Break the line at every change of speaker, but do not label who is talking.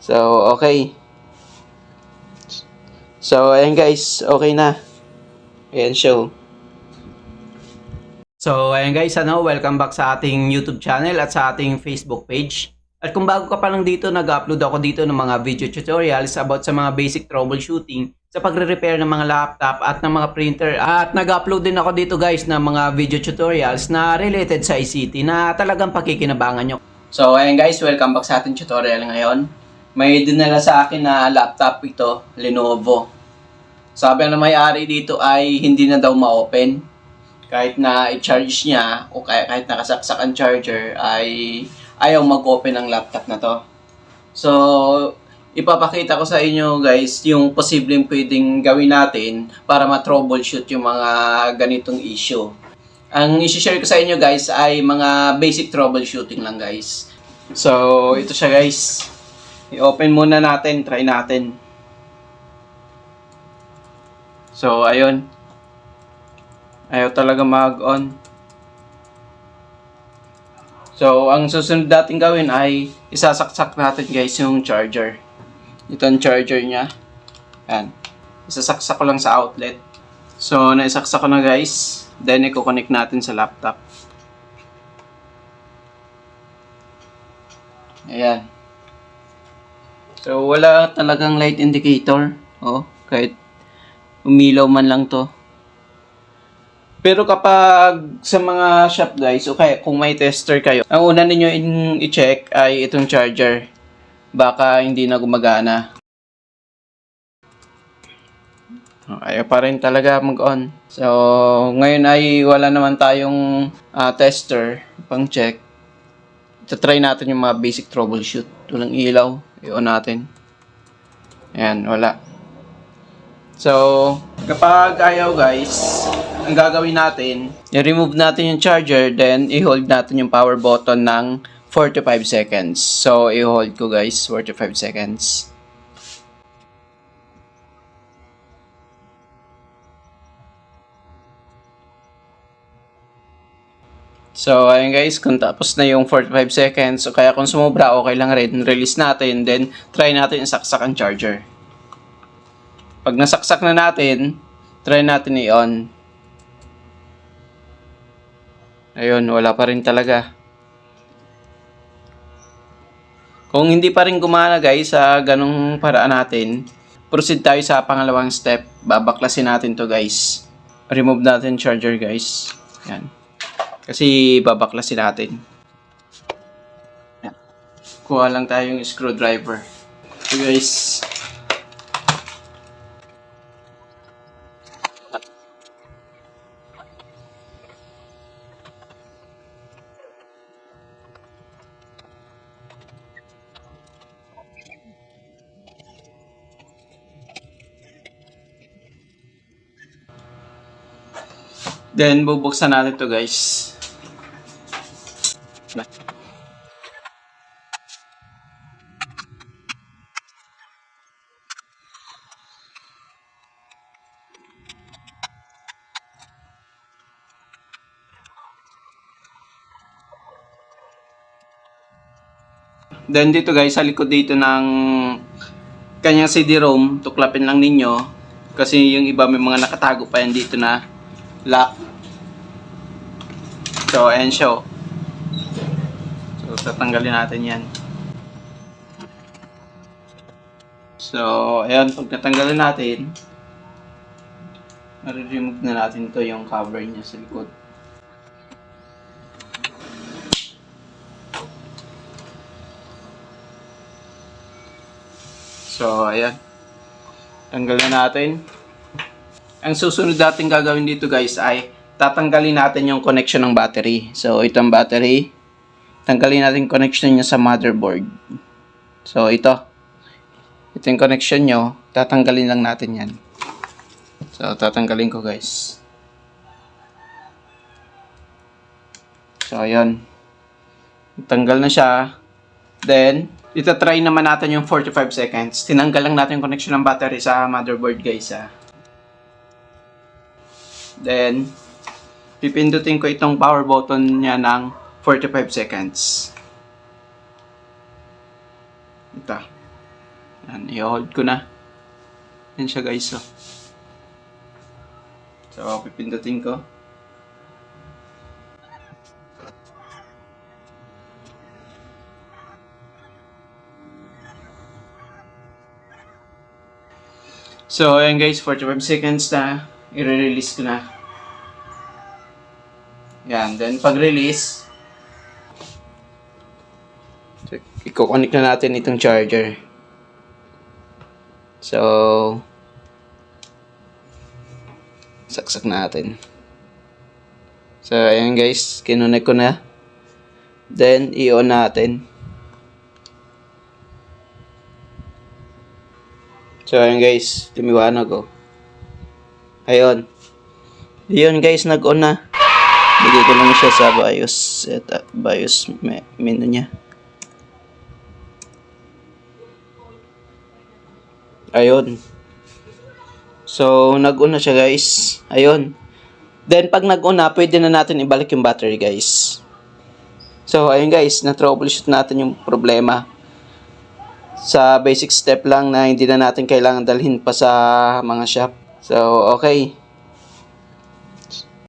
So, okay. So, ayan guys, okay na. Ayan, show. So, ayan guys, welcome back sa ating YouTube channel at sa ating Facebook page. At kung bago ka pa lang dito, nag-upload ako dito ng mga video tutorials about sa mga basic troubleshooting sa pagre-repair ng mga laptop at ng mga printer. At nag-upload din ako dito guys ng mga video tutorials na related sa ICT na talagang pakikinabangan nyo. So, ayan guys, welcome back sa ating tutorial ngayon. May dinala sa akin na laptop ito, Lenovo. Sabi ng may-ari dito ay hindi na daw ma-open. Kahit na i-charge niya o kahit nakasaksak ang charger ay ayaw mag-open ang laptop na to. So, ipapakita ko sa inyo guys yung posibleng pwedeng gawin natin para ma-troubleshoot yung mga ganitong issue. Ang isi-share ko sa inyo guys ay mga basic troubleshooting lang guys. So, ito siya guys. I-open muna natin, try natin. So, ayun. Ayaw talaga mag-on. So, ang susunod natin gawin ay isasaksak natin guys yung charger. Ito ang charger niya. Yan. Isasaksak ko lang sa outlet. So, naisaksak ko na guys. Then, i-connect natin sa laptop. Ayan. So, wala talagang light indicator. Oh, kahit umilaw man lang to. Pero kapag sa mga shop guys, okay, kung may tester kayo, ang una ninyo i-check ay itong charger. Baka hindi na gumagana. Ayaw pa rin talaga mag-on. So, ngayon ay wala naman tayong tester pang check. Try natin yung mga basic troubleshoot. Walang ilaw, i-on natin. Ayan, wala. So, kapag ayaw guys, ang gagawin natin, i-remove natin yung charger, then i-hold natin yung power button ng 45 seconds. So, i-hold ko guys, 45 seconds. So, ayun guys, kung tapos na yung 45 seconds, o kaya kung sumobra, okay lang rin, release natin, then try natin isaksak ang charger. Pag nasaksak na natin, try natin i-on. Ayun, wala pa rin talaga. Kung hindi pa rin gumana guys sa ganung paraan natin, proceed tayo sa pangalawang step. Babaklasin natin to guys. Remove natin charger guys. Yan. Kasi babaklasin natin. Yan. Kuha lang tayong screwdriver. So guys, then bubuksan natin to guys. Then dito guys, sa likod dito ng kanyang CD-ROM, tuklapin lang ninyo. Kasi yung iba may mga nakatago pa yan dito na lock. So, ayan siya. So, tatanggalin natin yan. So, ayan, pag natanggalin natin, i-remove na natin to yung cover niya sa likod. So, ayan. Tanggal na natin. Ang susunod natin gagawin dito guys ay tatanggalin natin yung connection ng battery. So, itong battery. Tanggalin natin connection niya sa motherboard. So, ito. Ito yung connection nyo. Tatanggalin lang natin yan. So, tatanggalin ko guys. So, ayan. Tanggal na siya. Then, itatry naman natin yung 45 seconds. Tinanggal lang natin yung connection ng battery sa motherboard guys ha. Then, pipindutin ko itong power button niya ng 45 seconds. Ito. Yan, i-hold ko na. Yan siya guys. Oh. So, pipindutin ko. So, ayan guys, 45 seconds na. I-release ko na. Yan, then pag-release, i-connect na natin itong charger. So, saksak natin. So, ayan guys, kinonect ko na. Then, i-on natin. So, ayan guys, lumiwanag oh. Ayun. Ayun guys, nag-on na. Bigay ko lang siya sa BIOS setup, BIOS menu niya. Ayun. So, nag-on na siya guys. Ayun. Then, pag nag-on na, pwede na natin ibalik yung battery guys. So, ayun guys, na-troubleshoot natin yung problema. Sa basic step lang na hindi na natin kailangan dalhin pa sa mga shop. So, okay.